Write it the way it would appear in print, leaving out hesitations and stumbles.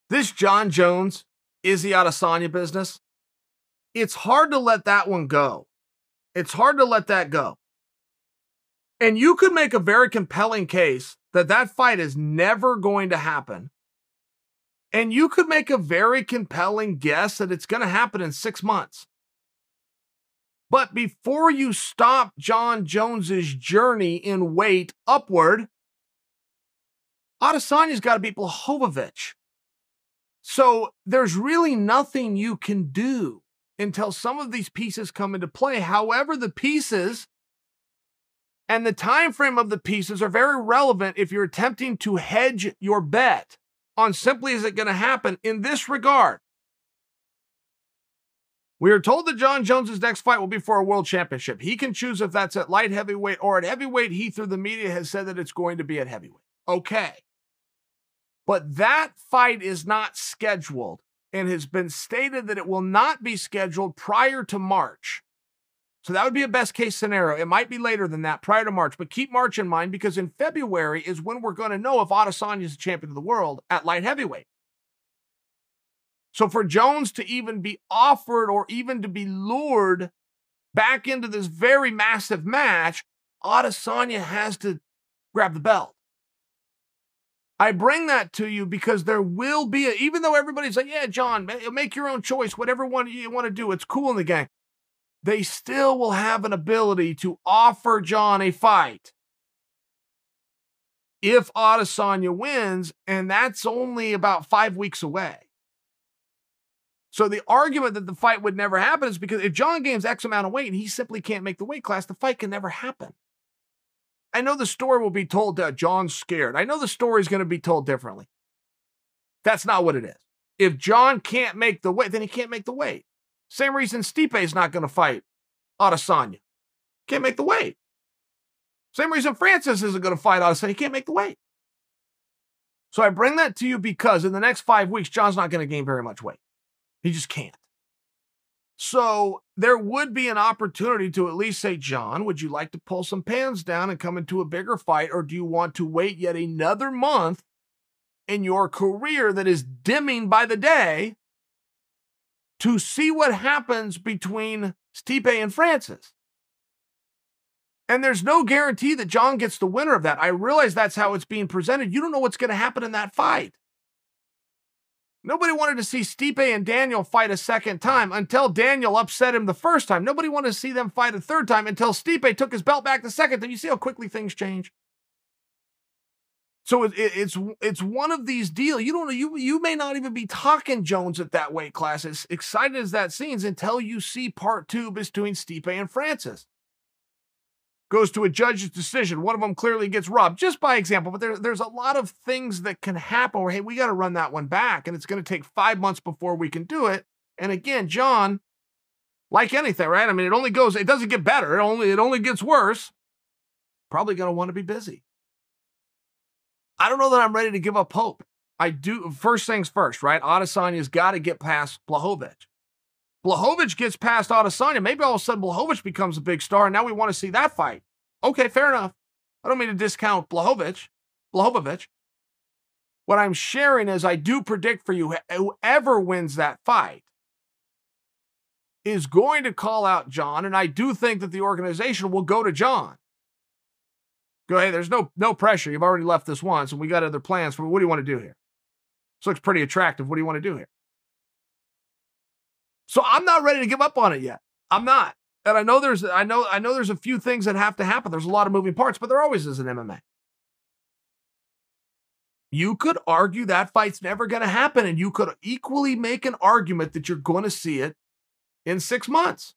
This Jon Jones, Izzy Adesanya business, it's hard to let that one go. It's hard to let that go. And you could make a very compelling case that that fight is never going to happen. And you could make a very compelling guess that it's going to happen in 6 months. But before you stop Jon Jones's journey in weight upward, Adesanya's got to beat Blachowicz. So there's really nothing you can do until some of these pieces come into play. However, the pieces and the time frame of the pieces are very relevant if you're attempting to hedge your bet on simply is it going to happen in this regard. We are told that Jon Jones' next fight will be for a world championship. He can choose if that's at light heavyweight or at heavyweight. He, through the media, has said that it's going to be at heavyweight. Okay. But that fight is not scheduled and has been stated that it will not be scheduled prior to March. So that would be a best case scenario. It might be later than that, prior to March, but keep March in mind because in February is when we're going to know if Adesanya is the champion of the world at light heavyweight. So for Jones to even be offered or even to be lured back into this very massive match, Adesanya has to grab the belt. I bring that to you because there will be, even though everybody's like, yeah, Jon, make your own choice, whatever one you want to do, it's cool in the gang. They still will have an ability to offer Jon a fight if Adesanya wins, and that's only about 5 weeks away. So the argument that the fight would never happen is because if Jon gains X amount of weight and he simply can't make the weight class, the fight can never happen. I know the story will be told that Jon's scared. I know the story is going to be told differently. That's not what it is. If Jon can't make the weight, then he can't make the weight. Same reason Stipe is not going to fight Adesanya. Can't make the weight. Same reason Francis isn't going to fight Adesanya. He can't make the weight. So I bring that to you because in the next 5 weeks, Jon's not going to gain very much weight. He just can't. So there would be an opportunity to at least say, Jon, would you like to pull some pans down and come into a bigger fight, or do you want to wait yet another month in your career that is dimming by the day to see what happens between Stipe and Francis? And there's no guarantee that Jon gets the winner of that. I realize that's how it's being presented. You don't know what's going to happen in that fight. Nobody wanted to see Stipe and Daniel fight a second time until Daniel upset him the first time. Nobody wanted to see them fight a third time until Stipe took his belt back the second time. You see how quickly things change? So it's one of these deals. You don't know. You may not even be talking Jones at that weight class, as excited as that seems, until you see part 2 between Stipe and Francis. Goes to a judge's decision. One of them clearly gets robbed, just by example. But there's a lot of things that can happen where, hey, we got to run that one back, and it's going to take 5 months before we can do it. And again, Jon, like anything, right? I mean, it doesn't get better. It only gets worse. Probably going to want to be busy. I don't know that I'm ready to give up hope. I do. First things first, right? Adesanya's got to get past Blachowicz. Blachowicz gets past Adesanya. Maybe all of a sudden Blachowicz becomes a big star, and now we want to see that fight. Okay, fair enough. I don't mean to discount Blachowicz. What I'm sharing is I do predict for you, whoever wins that fight is going to call out Jon, and I do think that the organization will go to Jon. Go, hey, there's no pressure. You've already left this once, and we got other plans for what do you want to do here? This looks pretty attractive. What do you want to do here? So I'm not ready to give up on it yet. I'm not. And I know there's a few things that have to happen. There's a lot of moving parts, but there always is in MMA. You could argue that fight's never going to happen, and you could equally make an argument that you're going to see it in 6 months.